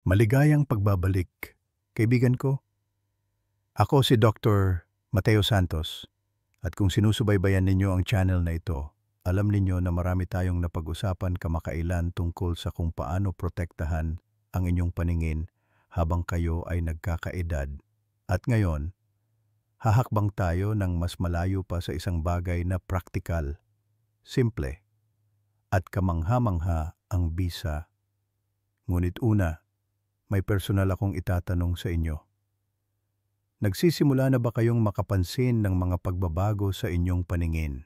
Maligayang pagbabalik, kaibigan ko. Ako si Dr. Mateo Santos at kung sinusubaybayan ninyo ang channel na ito, alam ninyo na marami tayong napag-usapan kamakailan tungkol sa kung paano protektahan ang inyong paningin habang kayo ay nagkakaedad. At ngayon, hahakbang tayo ng mas malayo pa sa isang bagay na praktikal, simple, at kamangha-mangha ang bisa. Ngunit una, may personal akong itatanong sa inyo. Nagsisimula na ba kayong makapansin ng mga pagbabago sa inyong paningin?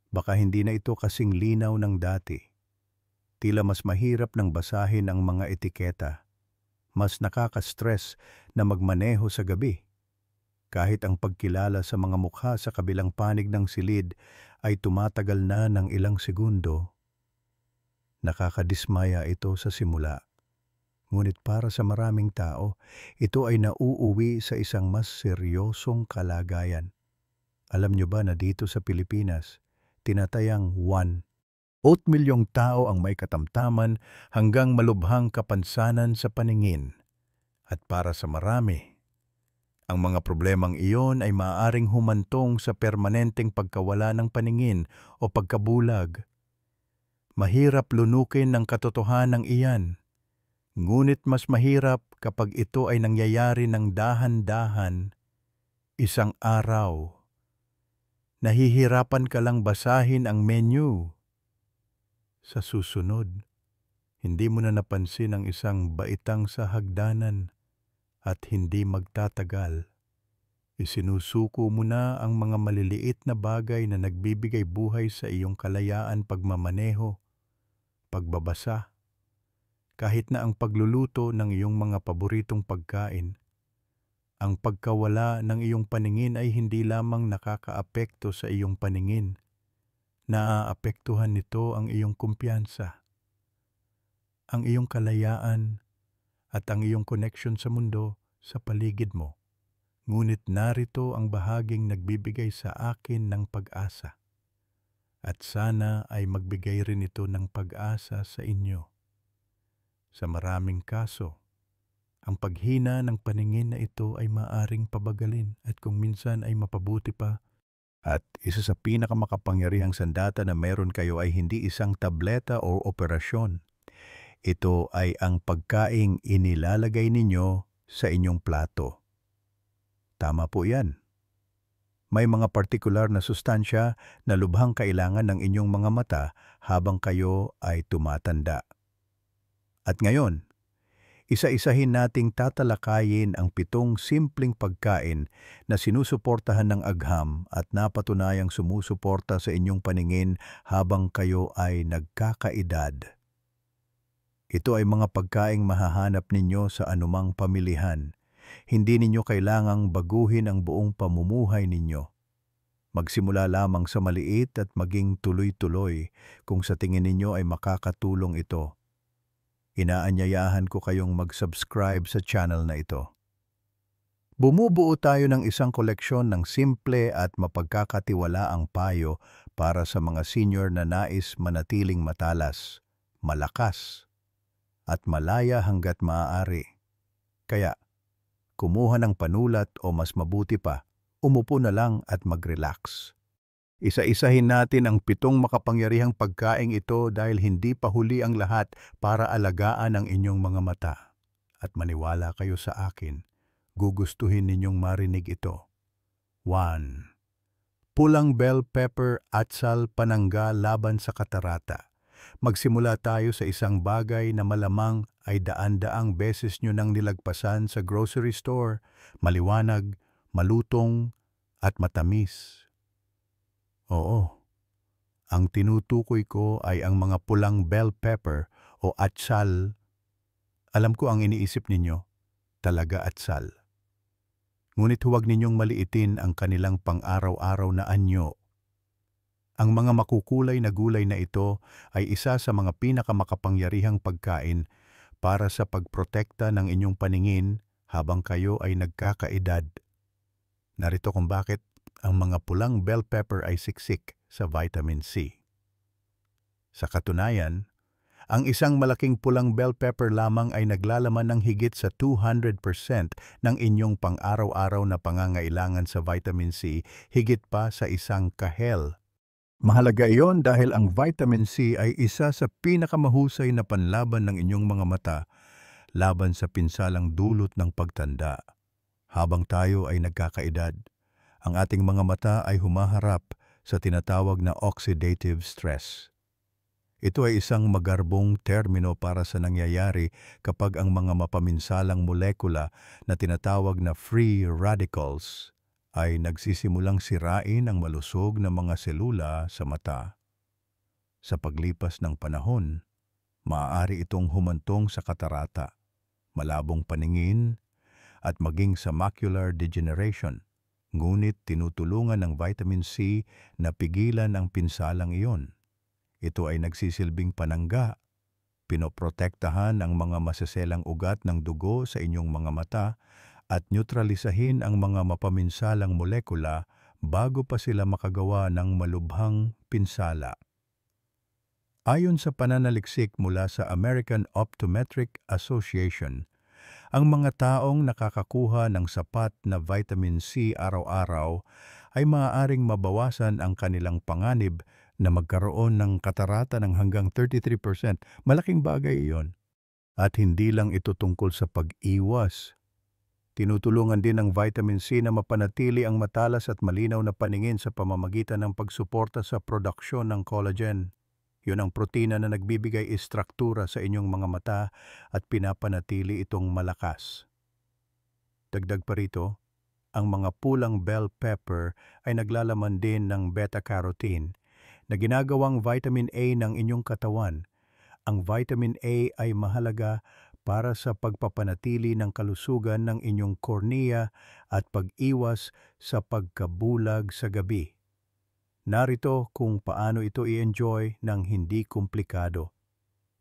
Baka hindi na ito kasing linaw ng dati. Tila mas mahirap nang basahin ang mga etiketa. Mas nakaka-stress na magmaneho sa gabi. Kahit ang pagkilala sa mga mukha sa kabilang panig ng silid ay tumatagal na ng ilang segundo. Nakakadismaya ito sa simula. Ngunit para sa maraming tao, ito ay nauuwi sa isang mas seryosong kalagayan. Alam nyo ba na dito sa Pilipinas, tinatayang 1 milyong tao ang may katamtaman hanggang malubhang kapansanan sa paningin. At para sa marami, ang mga problemang iyon ay maaaring humantong sa permanenteng pagkawala ng paningin o pagkabulag. Mahirap lunukin ng katotohanan iyan. Ngunit mas mahirap kapag ito ay nangyayari ng dahan-dahan, isang araw. Nahihirapan ka lang basahin ang menu. Sa susunod, hindi mo na napansin ang isang baitang sa hagdanan at hindi magtatagal. Isinusuko mo na ang mga maliliit na bagay na nagbibigay buhay sa iyong kalayaan pagmamaneho, pagbabasa, kahit na ang pagluluto ng iyong mga paboritong pagkain. Ang pagkawala ng iyong paningin ay hindi lamang nakakaapekto sa iyong paningin. Naaapektuhan nito ang iyong kumpiyansa, ang iyong kalayaan, at ang iyong connection sa mundo, sa paligid mo. Ngunit narito ang bahaging nagbibigay sa akin ng pag-asa. At sana ay magbigay rin ito ng pag-asa sa inyo. Sa maraming kaso, ang paghina ng paningin na ito ay maaring pabagalin at kung minsan ay mapabuti pa. At isa sa pinakamakapangyarihang sandata na meron kayo ay hindi isang tableta o operasyon. Ito ay ang pagkaing inilalagay ninyo sa inyong plato. Tama po yan. May mga partikular na sustansya na lubhang kailangan ng inyong mga mata habang kayo ay tumatanda. At ngayon, isa-isahin nating tatalakayin ang 7 simpleng pagkain na sinusuportahan ng agham at napatunayang sumusuporta sa inyong paningin habang kayo ay nagkakaedad. Ito ay mga pagkaing mahahanap ninyo sa anumang pamilihan. Hindi ninyo kailangang baguhin ang buong pamumuhay ninyo. Magsimula lamang sa maliit at maging tuloy-tuloy kung sa tingin ninyo ay makakatulong ito. Inaanyayahan ko kayong mag-subscribe sa channel na ito. Bumubuo tayo ng isang koleksyon ng simple at mapagkakatiwalaang payo para sa mga senior na nais manatiling matalas, malakas, at malaya hanggat maaari. Kaya, kumuha ng panulat o mas mabuti pa, umupo na lang at mag-relax. Isa-isahin natin ang 7 makapangyarihang pagkaing ito dahil hindi pa huli ang lahat para alagaan ang inyong mga mata. At maniwala kayo sa akin, gugustuhin ninyong marinig ito. 1. Pulang bell pepper atsal panangga laban sa katarata. Magsimula tayo sa isang bagay na malamang ay daan-daang beses nyo nang nilagpasan sa grocery store, maliwanag, malutong, at matamis. Oo, ang tinutukoy ko ay ang mga pulang bell pepper o atsal. Alam ko ang iniisip ninyo, talaga atsal. Ngunit huwag ninyong maliitin ang kanilang pang-araw-araw na anyo. Ang mga makukulay na gulay na ito ay isa sa mga pinakamakapangyarihang pagkain para sa pagprotekta ng inyong paningin habang kayo ay nagkakaedad. Narito kung bakit ang mga pulang bell pepper ay siksik sa vitamin C. Sa katunayan, Ang isang malaking pulang bell pepper lamang ay naglalaman ng higit sa 200% ng inyong pang-araw-araw na pangangailangan sa vitamin C, higit pa sa isang kahel. Mahalaga iyon dahil ang vitamin C ay isa sa pinakamahusay na panlaban ng inyong mga mata laban sa pinsalang dulot ng pagtanda. Habang tayo ay nagkakaedad, ang ating mga mata ay humaharap sa tinatawag na oxidative stress. Ito ay isang magarbong termino para sa nangyayari kapag ang mga mapaminsalang molekula na tinatawag na free radicals ay nagsisimulang sirain ang malusog na mga selula sa mata. Sa paglipas ng panahon, maaari itong humantong sa katarata, malabong paningin, at maging sa macular degeneration. Ngunit tinutulungan ng vitamin C na pigilan ang pinsalang iyon. Ito ay nagsisilbing panangga, pinoprotektahan ang mga maseselang ugat ng dugo sa inyong mga mata at neutralisahin ang mga mapaminsalang molekula bago pa sila makagawa ng malubhang pinsala. Ayon sa pananaliksik mula sa American Optometric Association, ang mga taong nakakakuha ng sapat na vitamin C araw-araw ay maaaring mabawasan ang kanilang panganib na magkaroon ng katarata ng hanggang 33%. Malaking bagay iyon. At hindi lang ito tungkol sa pag-iwas. Tinutulungan din ng vitamin C na mapanatili ang matalas at malinaw na paningin sa pamamagitan ng pagsuporta sa produksyon ng collagen. Yun ang protina na nagbibigay istruktura sa inyong mga mata at pinapanatili itong malakas. Dagdag pa rito, ang mga pulang bell pepper ay naglalaman din ng beta-carotene na ginagawang vitamin A ng inyong katawan. Ang vitamin A ay mahalaga para sa pagpapanatili ng kalusugan ng inyong kornea at pag-iwas sa pagkabulag sa gabi. Narito kung paano ito i-enjoy ng hindi komplikado.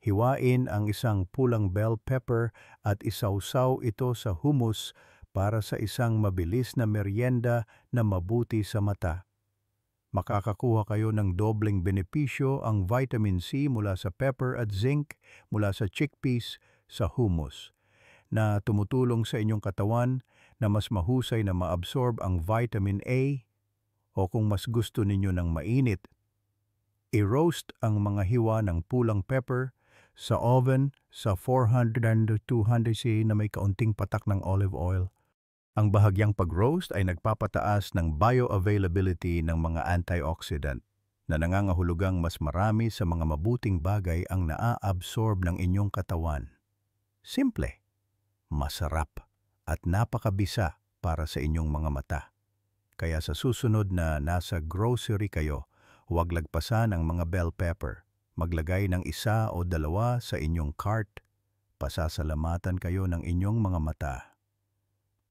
Hiwain ang isang pulang bell pepper at isawsaw ito sa hummus para sa isang mabilis na merienda na mabuti sa mata. Makakakuha kayo ng dobleng benepisyo ang vitamin C mula sa pepper at zinc mula sa chickpeas sa hummus, na tumutulong sa inyong katawan na mas mahusay na maabsorb ang vitamin A, o kung mas gusto ninyo ng mainit, i-roast ang mga hiwa ng pulang pepper sa oven sa 400 to 200 C na may kaunting patak ng olive oil. Ang bahagyang pag-roast ay nagpapataas ng bioavailability ng mga antioxidant na nangangahulugang mas marami sa mga mabuting bagay ang naa-absorb ng inyong katawan. Simple, masarap, at napakabisa para sa inyong mga mata. Kaya sa susunod na nasa grocery kayo, huwag lagpasan ang mga bell pepper. Maglagay ng 1 o 2 sa inyong cart. Pasasalamatan kayo ng inyong mga mata.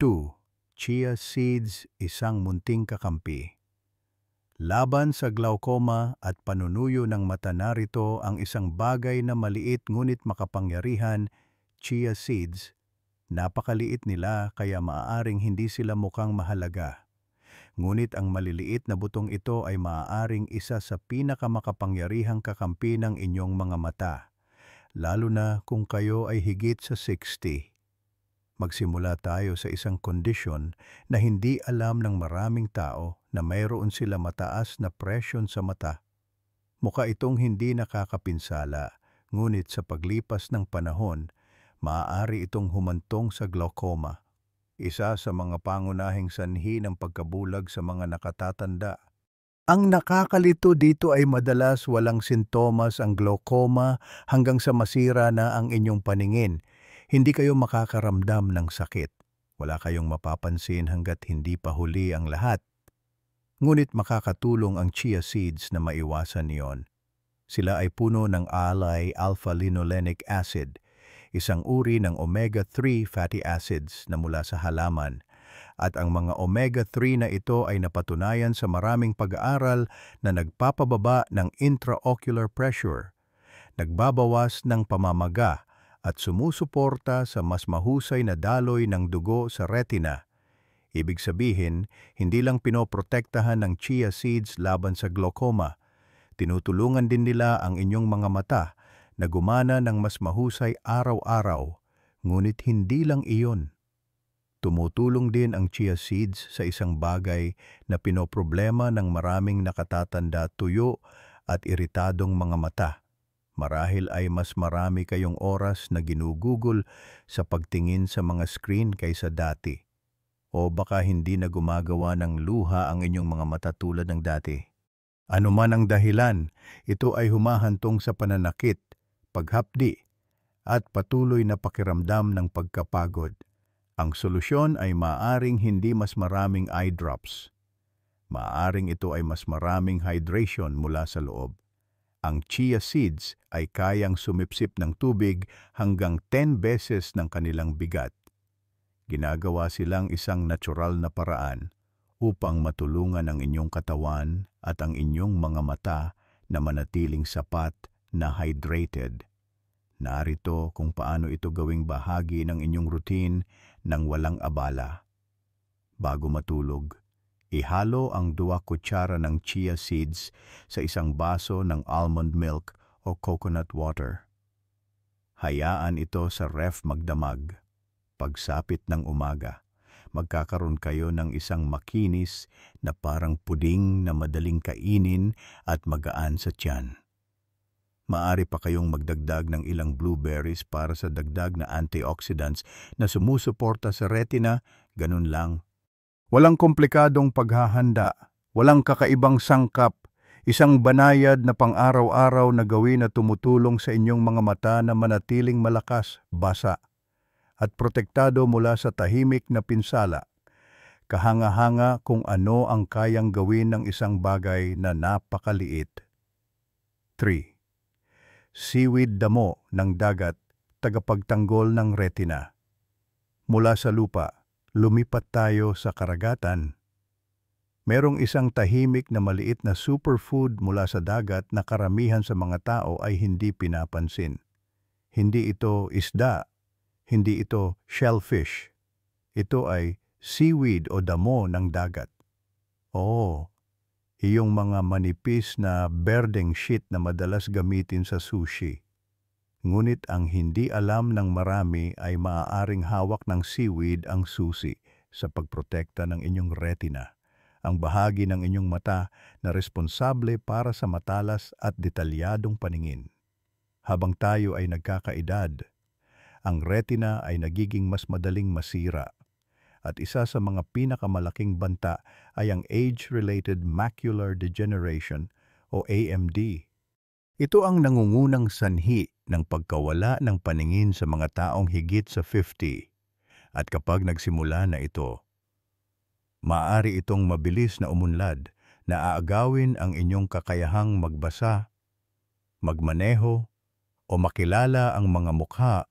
2. Chia seeds, isang munting kakampi. Laban sa glaucoma at panunuyo ng mata, narito ang isang bagay na maliit ngunit makapangyarihan, chia seeds. Napakaliit nila kaya maaaring hindi sila mukhang mahalaga. Ngunit ang maliliit na butong ito ay maaaring isa sa pinakamakapangyarihang kakampi ng inyong mga mata, lalo na kung kayo ay higit sa 60. Magsimula tayo sa isang kondisyon na hindi alam ng maraming tao na mayroon sila mataas na presyon sa mata. Mukha itong hindi nakakapinsala, ngunit sa paglipas ng panahon, maaari itong humantong sa glaucoma, isa sa mga pangunahing sanhi ng pagkabulag sa mga nakatatanda. Ang nakakalito dito ay madalas walang sintomas ang glaucoma hanggang sa masira na ang inyong paningin. Hindi kayo makakaramdam ng sakit. Wala kayong mapapansin hanggat hindi pa huli ang lahat. Ngunit makakatulong ang chia seeds na maiwasan iyon. Sila ay puno ng alay alpha-linolenic acid, isang uri ng omega-3 fatty acids na mula sa halaman. At ang mga omega-3 na ito ay napatunayan sa maraming pag-aaral na nagpapababa ng intraocular pressure, nagbabawas ng pamamaga, at sumusuporta sa mas mahusay na daloy ng dugo sa retina. Ibig sabihin, hindi lang pinoprotektahan ng chia seeds laban sa glaucoma, tinutulungan din nila ang inyong mga mata na gumana ng mas mahusay araw-araw, ngunit hindi lang iyon. Tumutulong din ang chia seeds sa isang bagay na pinoproblema ng maraming nakatatanda, tuyo at iritadong mga mata. Marahil ay mas marami kayong oras na ginugugol sa pagtingin sa mga screen kaysa dati. O baka hindi na gumagawa ng luha ang inyong mga mata tulad ng dati. Ano man ang dahilan, ito ay humahantong sa pananakit, paghapdi, at patuloy na pakiramdam ng pagkapagod. Ang solusyon ay maaring hindi mas maraming eye drops. Maaring ito ay mas maraming hydration mula sa loob. Ang chia seeds ay kayang sumipsip ng tubig hanggang 10 beses ng kanilang bigat. Ginagawa silang isang natural na paraan upang matulungan ang inyong katawan at ang inyong mga mata na manatiling sapat na hydrated. Narito kung paano ito gawing bahagi ng inyong routine nang walang abala. Bago matulog, ihalo ang 2 kutsara ng chia seeds sa isang baso ng almond milk o coconut water. Hayaan ito sa ref magdamag. Pagsapit ng umaga, magkakaroon kayo ng isang makinis na parang puding na madaling kainin at magaan sa tiyan. Maaari pa kayong magdagdag ng ilang blueberries para sa dagdag na antioxidants na sumusuporta sa retina, ganun lang. Walang komplikadong paghahanda, walang kakaibang sangkap, isang banayad na pang-araw-araw na gawin na tumutulong sa inyong mga mata na manatiling malakas, basa, at protektado mula sa tahimik na pinsala. Kahanga-hanga kung ano ang kayang gawin ng isang bagay na napakaliit. 3. Seaweed damo ng dagat, tagapagtanggol ng retina. Mula sa lupa, lumipat tayo sa karagatan. Merong isang tahimik na maliit na superfood mula sa dagat na karamihan sa mga tao ay hindi pinapansin. Hindi ito isda, hindi ito shellfish. Ito ay seaweed o damo ng dagat. Iyong mga manipis na berdeng sheet na madalas gamitin sa sushi. Ngunit ang hindi alam ng marami ay maaaring hawak ng seaweed ang susi sa pagprotekta ng inyong retina, ang bahagi ng inyong mata na responsable para sa matalas at detalyadong paningin. Habang tayo ay nagkakaedad, ang retina ay nagiging mas madaling masira. At isa sa mga pinakamalaking banta ay ang age-related macular degeneration o AMD. Ito ang nangungunang sanhi ng pagkawala ng paningin sa mga taong higit sa 50. At kapag nagsimula na ito, maaari itong mabilis na umunlad na aagawin ang inyong kakayahang magbasa, magmaneho, o makilala ang mga mukha.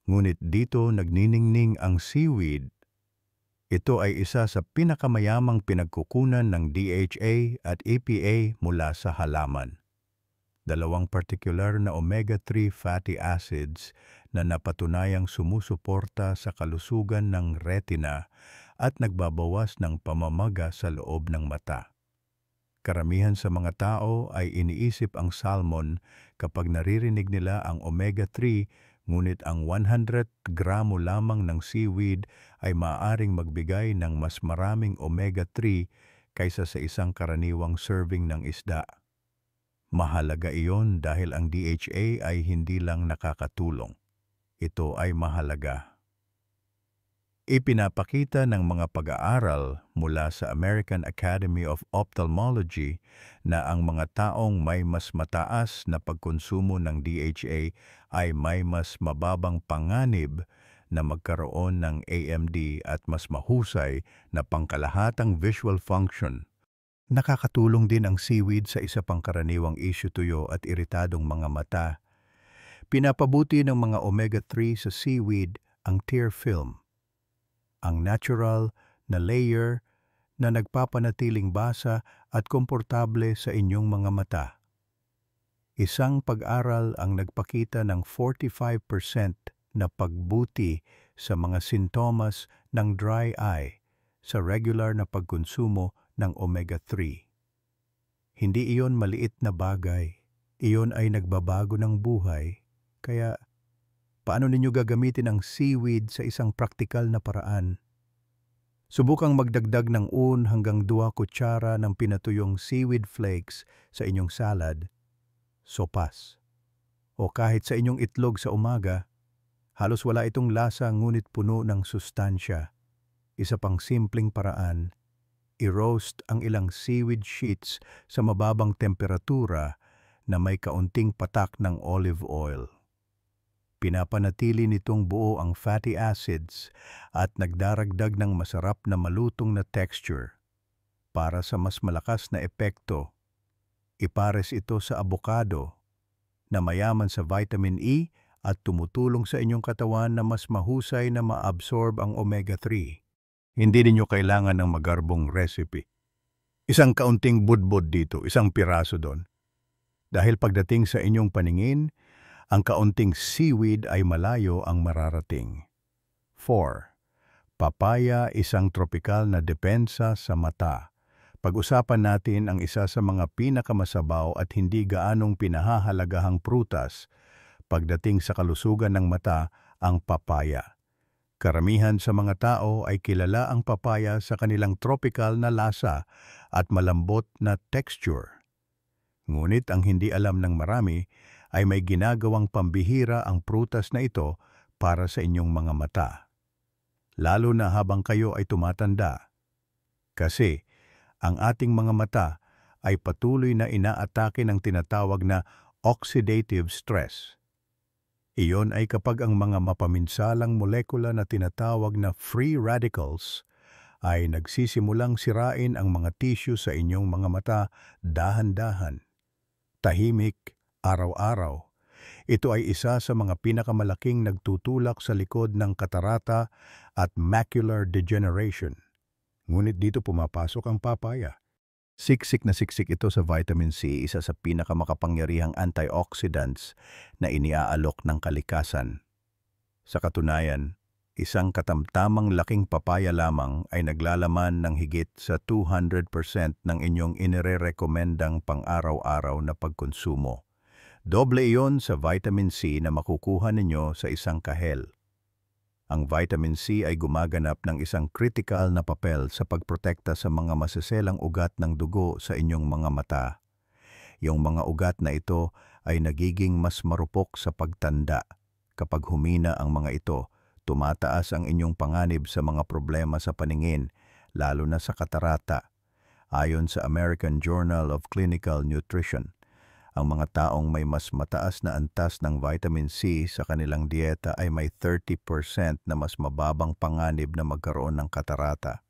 Ngunit dito nagniningning ang seaweed. Ito ay isa sa pinakamayamang pinagkukunan ng DHA at EPA mula sa halaman. 2 partikular na omega-3 fatty acids na napatunayang sumusuporta sa kalusugan ng retina at nagbabawas ng pamamaga sa loob ng mata. Karamihan sa mga tao ay iniisip ang salmon kapag naririnig nila ang omega-3, ngunit ang 100 gramo lamang ng seaweed ay maaaring magbigay ng mas maraming omega-3 kaysa sa isang karaniwang serving ng isda. Mahalaga iyon dahil ang DHA ay hindi lang nakakatulong. Ito ay mahalaga. Ipinapakita ng mga pag-aaral mula sa American Academy of Ophthalmology na ang mga taong may mas mataas na pagkonsumo ng DHA ay may mas mababang panganib na magkaroon ng AMD at mas mahusay na pangkalahatang visual function. Nakakatulong din ang seaweed sa isa pang karaniwang issue, tuyo at iritadong mga mata. Pinapabuti ng mga omega-3 sa seaweed ang tear film, ang natural na layer na nagpapanatiling basa at komportable sa inyong mga mata. Isang pag-aral ang nagpakita ng 45% na pagbuti sa mga sintomas ng dry eye sa regular na pagkonsumo ng omega-3. Hindi iyon maliit na bagay. Iyon ay nagbabago ng buhay. Kaya paano ninyo gagamitin ang seaweed sa isang praktikal na paraan? Subukang magdagdag ng 1 hanggang 2 kutsara ng pinatuyong seaweed flakes sa inyong salad, sopas, o kahit sa inyong itlog sa umaga. Halos wala itong lasa ngunit puno ng sustansya. Isa pang simpleng paraan, i-roast ang ilang seaweed sheets sa mababang temperatura na may kaunting patak ng olive oil. Pinapanatili nitong buo ang fatty acids at nagdaragdag ng masarap na malutong na texture. Para sa mas malakas na epekto, ipares ito sa avocado na mayaman sa vitamin E at tumutulong sa inyong katawan na mas mahusay na ma-absorb ang omega-3. Hindi ninyo kailangan ng magarbong recipe. Isang kaunting budbod dito, isang piraso doon. Dahil pagdating sa inyong paningin, ang kaunting seaweed ay malayo ang mararating. 4. Papaya, isang tropikal na depensa sa mata. Pag-usapan natin ang isa sa mga pinakamasabaw at hindi gaanong pinahahalagahang prutas pagdating sa kalusugan ng mata, ang papaya. Karamihan sa mga tao ay kilala ang papaya sa kanilang tropical na lasa at malambot na texture. Ngunit ang hindi alam ng marami ay may ginagawang pambihira ang prutas na ito para sa inyong mga mata. Lalo na habang kayo ay tumatanda. Kasi ang ating mga mata ay patuloy na inaatake ng tinatawag na oxidative stress. Iyon ay kapag ang mga mapaminsalang molekula na tinatawag na free radicals ay nagsisimulang sirain ang mga tissue sa inyong mga mata dahan-dahan. Tahimik, araw-araw. Ito ay isa sa mga pinakamalaking nagtutulak sa likod ng katarata at macular degeneration. Ngunit dito pumapasok ang papaya. Siksik na siksik ito sa vitamin C, isa sa pinakamakapangyarihang antioxidants na iniaalok ng kalikasan. Sa katunayan, isang katamtamang laking papaya lamang ay naglalaman ng higit sa 200% ng inyong inirerekomendang pang-araw-araw na pagkonsumo. Doble iyon sa vitamin C na makukuha ninyo sa isang kahel. Ang vitamin C ay gumaganap ng isang critical na papel sa pagprotekta sa mga maseselang ugat ng dugo sa inyong mga mata. Yung mga ugat na ito ay nagiging mas marupok sa pagtanda. Kapag humina ang mga ito, tumataas ang inyong panganib sa mga problema sa paningin, lalo na sa katarata. Ayon sa American Journal of Clinical Nutrition, ang mga taong may mas mataas na antas ng vitamin C sa kanilang dieta ay may 30% na mas mababang panganib na magkaroon ng katarata.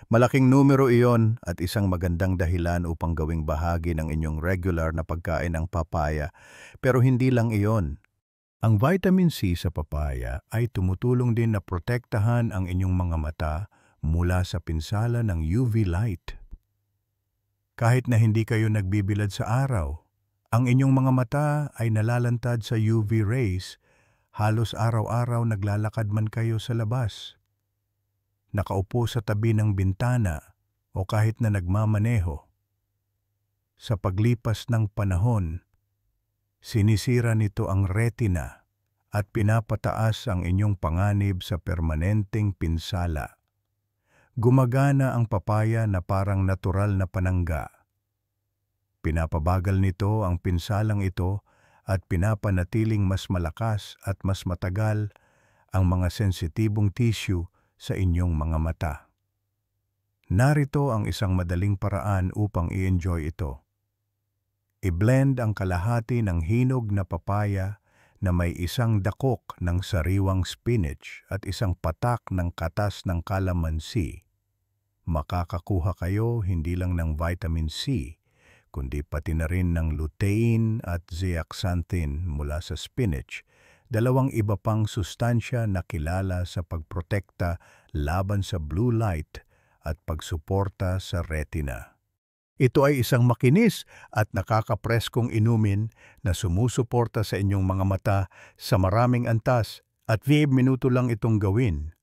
Malaking numero iyon at isang magandang dahilan upang gawing bahagi ng inyong regular na pagkain ang papaya. Pero hindi lang iyon. Ang vitamin C sa papaya ay tumutulong din na protektahan ang inyong mga mata mula sa pinsala ng UV light. Kahit na hindi kayo nagbibilad sa araw, ang inyong mga mata ay nalalantad sa UV rays, halos araw-araw naglalakad man kayo sa labas. Nakaupo sa tabi ng bintana o kahit na nagmamaneho. Sa paglipas ng panahon, sinisira nito ang retina at pinapataas ang inyong panganib sa permanenteng pinsala. Gumagana ang papaya na parang natural na panangga. Pinapabagal nito ang pinsalang ito at pinapanatiling mas malakas at mas matagal ang mga sensitibong tissue sa inyong mga mata. Narito ang isang madaling paraan upang i-enjoy ito. I-blend ang kalahati ng hinog na papaya na may isang dakok ng sariwang spinach at isang patak ng katas ng calamansi. Makakakuha kayo hindi lang ng vitamin C, kundi pati na rin ng lutein at zeaxanthin mula sa spinach, dalawang iba pang sustansya na kilala sa pagprotekta laban sa blue light at pagsuporta sa retina. Ito ay isang makinis at nakakapreskong inumin na sumusuporta sa inyong mga mata sa maraming antas at 5 minuto lang itong gawin.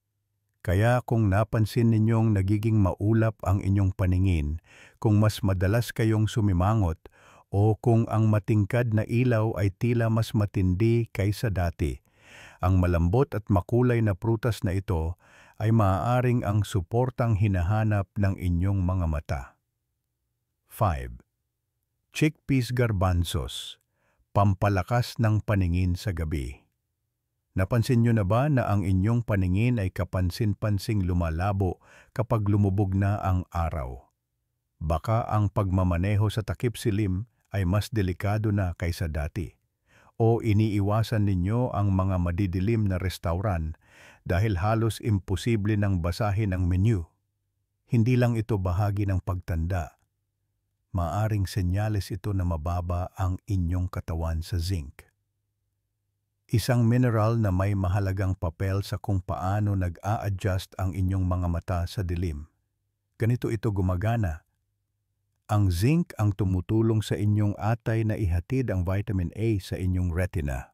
Kaya kung napansin ninyong nagiging maulap ang inyong paningin, kung mas madalas kayong sumimangot o kung ang matingkad na ilaw ay tila mas matindi kaysa dati. Ang malambot at makulay na prutas na ito ay maaaring ang suportang hinahanap ng inyong mga mata. 5. Chickpeas garbanzos, pampalakas ng paningin sa gabi. Napansin nyo na ba na ang inyong paningin ay kapansin-pansing lumalabo kapag lumubog na ang araw? Baka ang pagmamaneho sa takip silim ay mas delikado na kaysa dati. O iniiwasan ninyo ang mga madidilim na restauran dahil halos imposible nang basahin ang menu. Hindi lang ito bahagi ng pagtanda. Maaring senyales ito na mababa ang inyong katawan sa zinc. Isang mineral na may mahalagang papel sa kung paano nag-a-adjust ang inyong mga mata sa dilim. Ganito ito gumagana. Ang zinc ang tumutulong sa inyong atay na ihatid ang vitamin A sa inyong retina.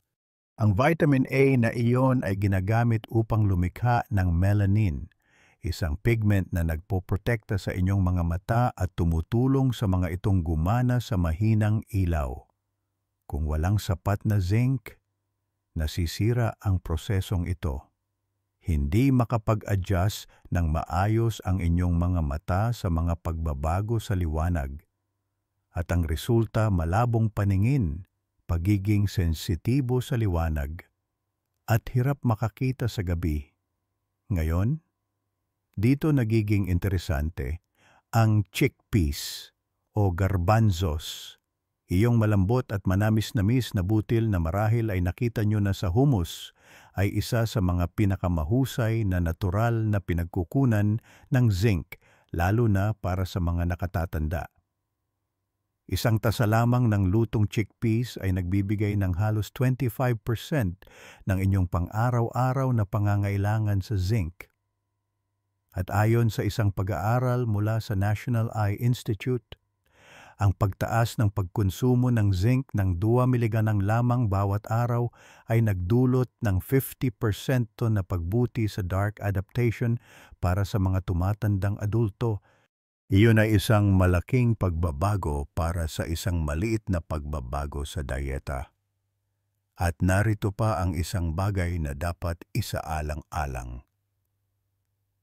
Ang vitamin A na iyon ay ginagamit upang lumikha ng melanin, isang pigment na nagpoprotekta sa inyong mga mata at tumutulong sa mga itong gumana sa mahinang ilaw. Kung walang sapat na zinc, nasisira ang prosesong ito. Hindi makapag-adjust ng maayos ang inyong mga mata sa mga pagbabago sa liwanag. At ang resulta malabong paningin, pagiging sensitibo sa liwanag, at hirap makakita sa gabi. Ngayon, dito nagiging interesante ang chickpeas o garbanzos. Iyong malambot at manamis-namis na butil na marahil ay nakita nyo na sa hummus ay isa sa mga pinakamahusay na natural na pinagkukunan ng zinc, lalo na para sa mga nakatatanda. Isang tasa lamang ng lutong chickpeas ay nagbibigay ng halos 25% ng inyong pang-araw-araw na pangangailangan sa zinc. At ayon sa isang pag-aaral mula sa National Eye Institute, ang pagtaas ng pagkonsumo ng zinc ng 2 mg lamang bawat araw ay nagdulot ng 50% na pagbuti sa dark adaptation para sa mga tumatandang adulto. Iyon ay isang malaking pagbabago para sa isang maliit na pagbabago sa dieta. At narito pa ang isang bagay na dapat isaalang-alang.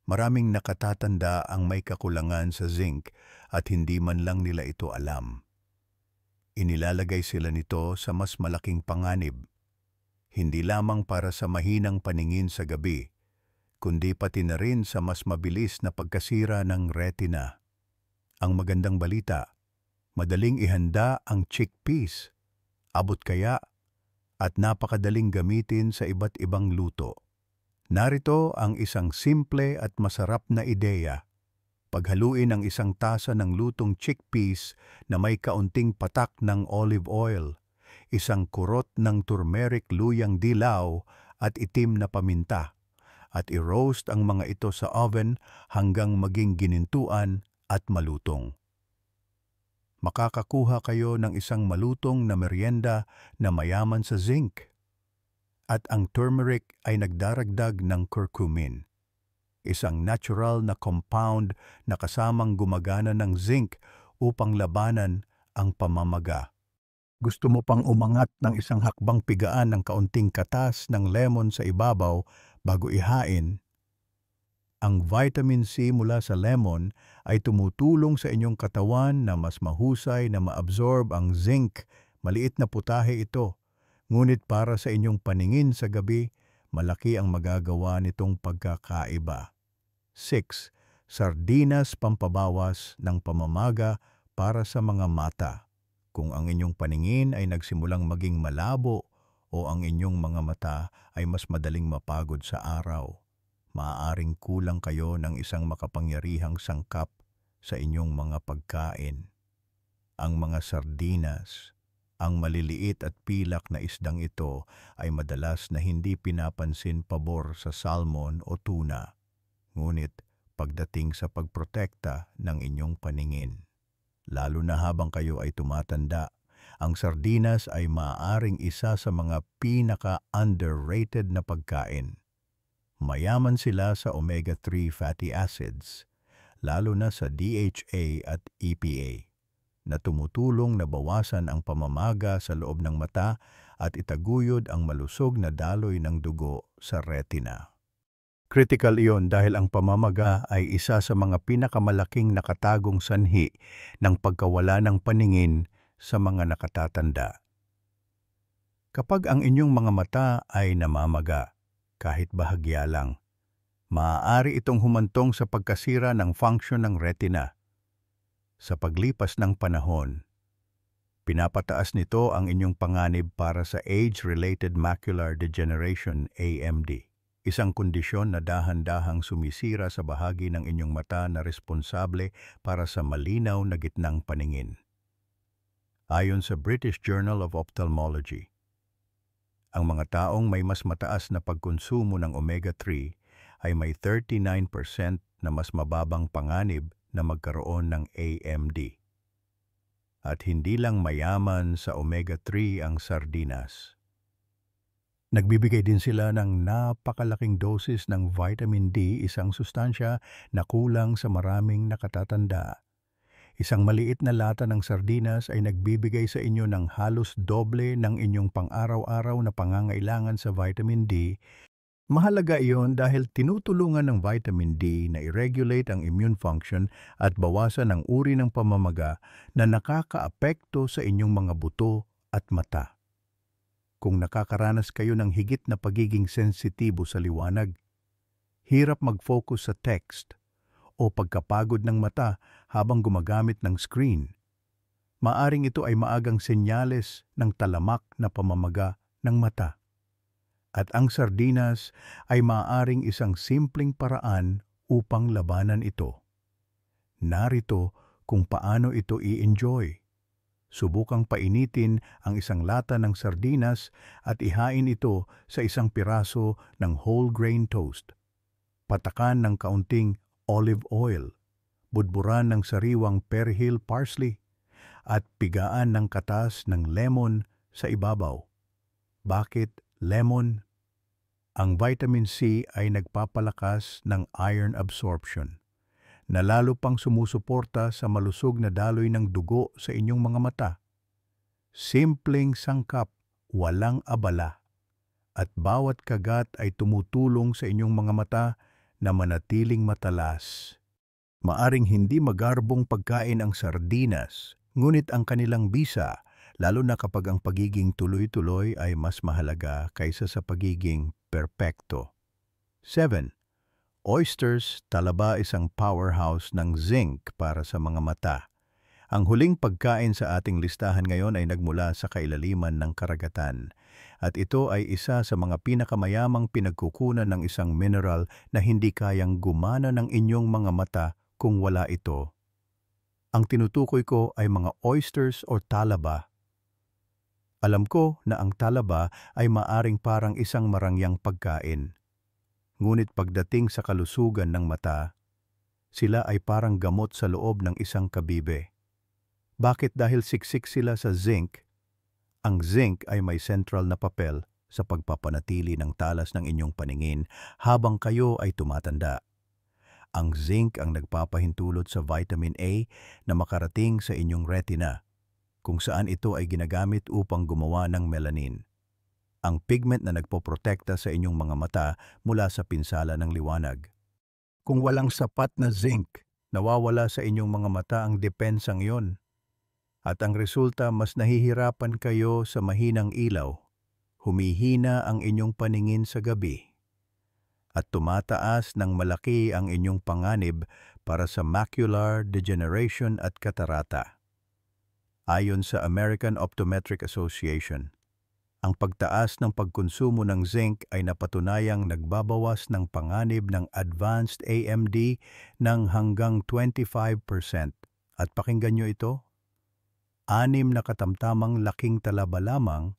Maraming nakatatanda ang may kakulangan sa zinc at hindi man lang nila ito alam. Inilalagay sila nito sa mas malaking panganib, hindi lamang para sa mahinang paningin sa gabi, kundi pati na rin sa mas mabilis na pagkasira ng retina. Ang magandang balita, madaling ihanda ang chickpeas, abot kaya at napakadaling gamitin sa iba't ibang luto. Narito ang isang simple at masarap na ideya. Paghaluin ang isang tasa ng lutong chickpeas na may kaunting patak ng olive oil, isang kurot ng turmeric luyang dilaw at itim na paminta, at i-roast ang mga ito sa oven hanggang maging ginintuan at malutong. Makakakuha kayo ng isang malutong na merienda na mayaman sa zinc. At ang turmeric ay nagdaragdag ng curcumin, isang natural na compound na kasamang gumagana ng zinc upang labanan ang pamamaga. Gusto mo pang umangat ng isang hakbang pigaan ng kaunting katas ng lemon sa ibabaw bago ihain? Ang vitamin C mula sa lemon ay tumutulong sa inyong katawan na mas mahusay na maabsorb ang zinc. Maliit na putahe ito. Ngunit para sa inyong paningin sa gabi, malaki ang magagawa nitong pagkakaiba. 6. Sardinas pampabawas ng pamamaga para sa mga mata. Kung ang inyong paningin ay nagsimulang maging malabo o ang inyong mga mata ay mas madaling mapagod sa araw, maaaring kulang kayo ng isang makapangyarihang sangkap sa inyong mga pagkain. Ang mga sardinas, ang maliliit at pilak na isdang ito ay madalas na hindi pinapansin pabor sa salmon o tuna. Ngunit pagdating sa pagprotekta ng inyong paningin, lalo na habang kayo ay tumatanda, ang sardinas ay maaaring isa sa mga pinaka-underrated na pagkain. Mayaman sila sa omega-3 fatty acids, lalo na sa DHA at EPA, na tumutulong na bawasan ang pamamaga sa loob ng mata at itaguyod ang malusog na daloy ng dugo sa retina. Critical iyon dahil ang pamamaga ay isa sa mga pinakamalaking nakatagong sanhi ng pagkawala ng paningin sa mga nakatatanda. Kapag ang inyong mga mata ay namamaga, kahit bahagya lang, maaari itong humantong sa pagkasira ng function ng retina. Sa paglipas ng panahon, pinapataas nito ang inyong panganib para sa age-related macular degeneration (AMD). Isang kondisyon na dahan-dahang sumisira sa bahagi ng inyong mata na responsable para sa malinaw na gitnang paningin. Ayon sa British Journal of Ophthalmology, ang mga taong may mas mataas na pagkonsumo ng omega-3 ay may 39% na mas mababang panganib na magkaroon ng AMD. At hindi lang mayaman sa omega-3 ang sardinas. Nagbibigay din sila ng napakalaking dosis ng vitamin D, isang sustansya na kulang sa maraming nakatatanda. Isang maliit na lata ng sardinas ay nagbibigay sa inyo ng halos doble ng inyong pang-araw-araw na pangangailangan sa vitamin D. Mahalaga iyon dahil tinutulungan ng vitamin D na i-regulate ang immune function at bawasan ang uri ng pamamaga na nakakaapekto sa inyong mga buto at mata. Kung nakakaranas kayo ng higit na pagiging sensitibo sa liwanag, hirap mag-focus sa text, o pagkapagod ng mata habang gumagamit ng screen, maaring ito ay maagang senyales ng talamak na pamamaga ng mata. At ang sardinas ay maaaring isang simpleng paraan upang labanan ito. Narito kung paano ito i-enjoy. Subukang painitin ang isang lata ng sardinas at ihain ito sa isang piraso ng whole grain toast. Patakan ng kaunting olive oil, budburan ng sariwang perihil parsley, at pigaan ng katas ng lemon sa ibabaw. Bakit lemon? Ang vitamin C ay nagpapalakas ng iron absorption, na lalo pang sumusuporta sa malusog na daloy ng dugo sa inyong mga mata. Simpleng sangkap, walang abala, at bawat kagat ay tumutulong sa inyong mga mata na manatiling matalas. Maaring hindi magarbong pagkain ang sardinas, ngunit ang kanilang bisa, lalo na kapag ang pagiging tuloy-tuloy ay mas mahalaga kaysa sa pagiging perpekto. 7. Oysters, talaba isang powerhouse ng zinc para sa mga mata. Ang huling pagkain sa ating listahan ngayon ay nagmula sa kailaliman ng karagatan. At ito ay isa sa mga pinakamayamang pinagkukunan ng isang mineral na hindi kayang gumana ng inyong mga mata kung wala ito. Ang tinutukoy ko ay mga oysters o talaba. Alam ko na ang talaba ay maaring parang isang marangyang pagkain. Ngunit pagdating sa kalusugan ng mata, sila ay parang gamot sa loob ng isang kabibe. Bakit? Dahil siksik sila sa zinc. Ang zinc ay may central na papel sa pagpapanatili ng talas ng inyong paningin habang kayo ay tumatanda. Ang zinc ang nagpapahintulot sa vitamin A na makarating sa inyong retina, kung saan ito ay ginagamit upang gumawa ng melanin. Ang pigment na nagpoprotekta sa inyong mga mata mula sa pinsala ng liwanag. Kung walang sapat na zinc, nawawala sa inyong mga mata ang depensang iyon. At ang resulta, mas nahihirapan kayo sa mahinang ilaw. Humihina ang inyong paningin sa gabi. At tumataas ng malaki ang inyong panganib para sa macular degeneration at katarata. Ayon sa American Optometric Association, ang pagtaas ng pagkonsumo ng zinc ay napatunayang nagbabawas ng panganib ng advanced AMD ng hanggang 25%. At pakinggan nyo ito, 6 na katamtamang laking talaba lamang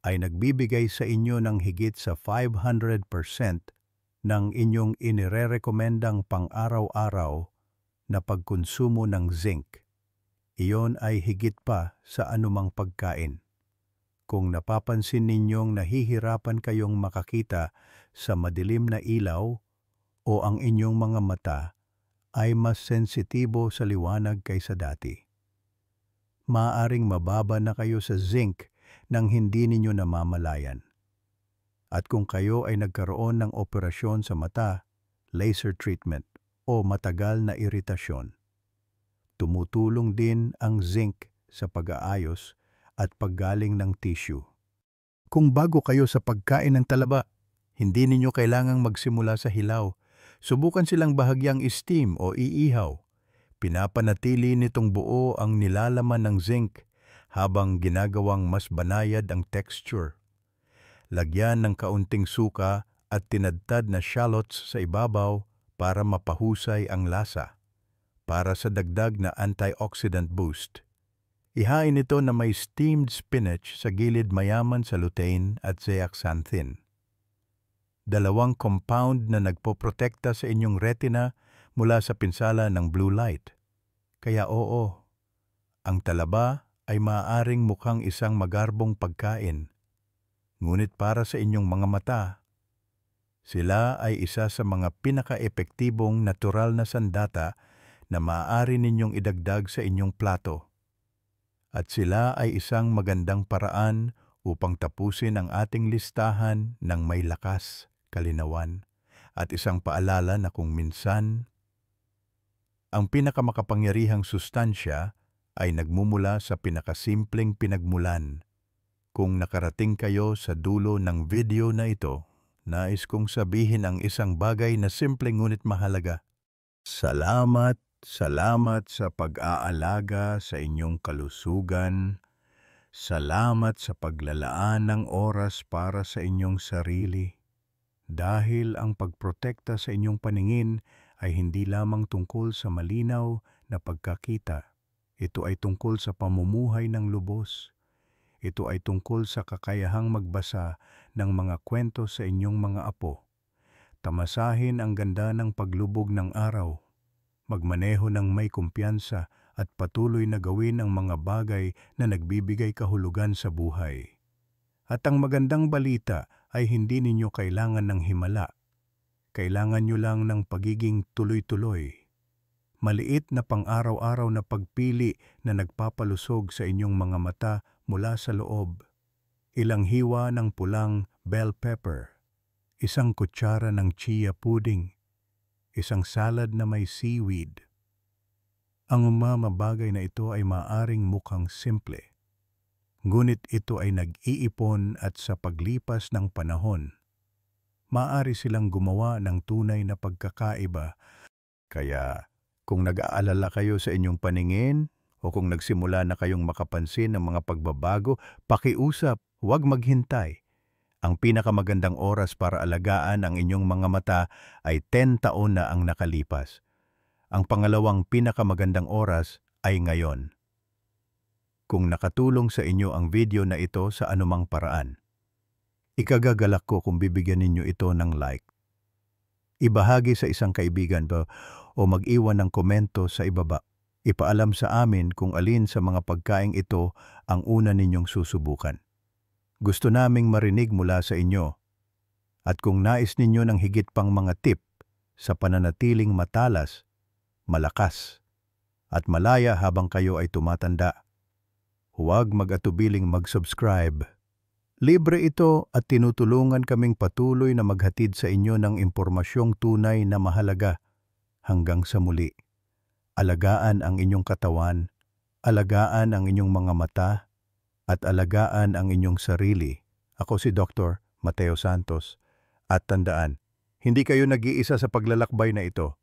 ay nagbibigay sa inyo ng higit sa 500% ng inyong inirerekomendang pang-araw-araw na pagkonsumo ng zinc. Iyon ay higit pa sa anumang pagkain. Kung napapansin ninyong nahihirapan kayong makakita sa madilim na ilaw o ang inyong mga mata ay mas sensitibo sa liwanag kaysa dati, maaaring mababa na kayo sa zinc nang hindi ninyo namamalayan. At kung kayo ay nagkaroon ng operasyon sa mata, laser treatment o matagal na iritasyon, tumutulong din ang zinc sa pag-aayos at paggaling ng tissue. Kung bago kayo sa pagkain ng talaba, hindi ninyo kailangang magsimula sa hilaw. Subukan silang bahagyang steam o iihaw. Pinapanatili nitong buo ang nilalaman ng zinc habang ginagawang mas banayad ang texture. Lagyan ng kaunting suka at tinadtad na shallots sa ibabaw para mapahusay ang lasa. Para sa dagdag na antioxidant boost, ihain ito na may steamed spinach sa gilid mayaman sa lutein at zeaxanthin. Dalawang compound na nagpoprotekta sa inyong retina mula sa pinsala ng blue light. Kaya oo, ang talaba ay maaaring mukhang isang magarbong pagkain. Ngunit para sa inyong mga mata, sila ay isa sa mga pinaka-epektibong natural na sandata na maaari ninyong idagdag sa inyong plato. At sila ay isang magandang paraan upang tapusin ang ating listahan ng may lakas, kalinawan, at isang paalala na kung minsan, ang pinakamakapangyarihang sustansya ay nagmumula sa pinakasimpleng pinagmulan. Kung nakarating kayo sa dulo ng video na ito, nais kong sabihin ang isang bagay na simple ngunit mahalaga. Salamat sa pag-aalaga sa inyong kalusugan. Salamat sa paglalaan ng oras para sa inyong sarili. Dahil ang pagprotekta sa inyong paningin ay hindi lamang tungkol sa malinaw na pagkakita. Ito ay tungkol sa pamumuhay ng lubos. Ito ay tungkol sa kakayahang magbasa ng mga kwento sa inyong mga apo. Tamasahin ang ganda ng paglubog ng araw. Magmaneho ng may kumpiyansa at patuloy na gawin ang mga bagay na nagbibigay kahulugan sa buhay. At ang magandang balita ay hindi ninyo kailangan ng himala. Kailangan nyo lang ng pagiging tuloy-tuloy. Maliit na pang-araw-araw na pagpili na nagpapalusog sa inyong mga mata mula sa loob. Ilang hiwa ng pulang bell pepper, isang kutsara ng chia pudding, isang salad na may seaweed. Ang mga bagay na ito ay maaring mukhang simple. Ngunit ito ay nag-iipon at sa paglipas ng panahon, maaari silang gumawa ng tunay na pagkakaiba. Kaya kung nag-aalala kayo sa inyong paningin o kung nagsimula na kayong makapansin ng mga pagbabago, pakiusap, huwag maghintay. Ang pinakamagandang oras para alagaan ang inyong mga mata ay 10 taon na ang nakalipas. Ang pangalawang pinakamagandang oras ay ngayon. Kung nakatulong sa inyo ang video na ito sa anumang paraan, ikagagalak ko kung bibigyan ninyo ito ng like. Ibahagi sa isang kaibigan ba o mag-iwan ng komento sa ibaba. Ipaalam sa amin kung alin sa mga pagkaing ito ang una ninyong susubukan. Gusto naming marinig mula sa inyo. At kung nais ninyo ng higit pang mga tip sa pananatiling matalas, malakas, at malaya habang kayo ay tumatanda, huwag mag-atubiling mag-subscribe. Libre ito at tinutulungan kaming patuloy na maghatid sa inyo ng impormasyong tunay na mahalaga. Hanggang sa muli, alagaan ang inyong katawan, alagaan ang inyong mga mata, at alagaan ang inyong sarili. Ako si Dr. Mateo Santos. At tandaan, hindi kayo nag-iisa sa paglalakbay na ito.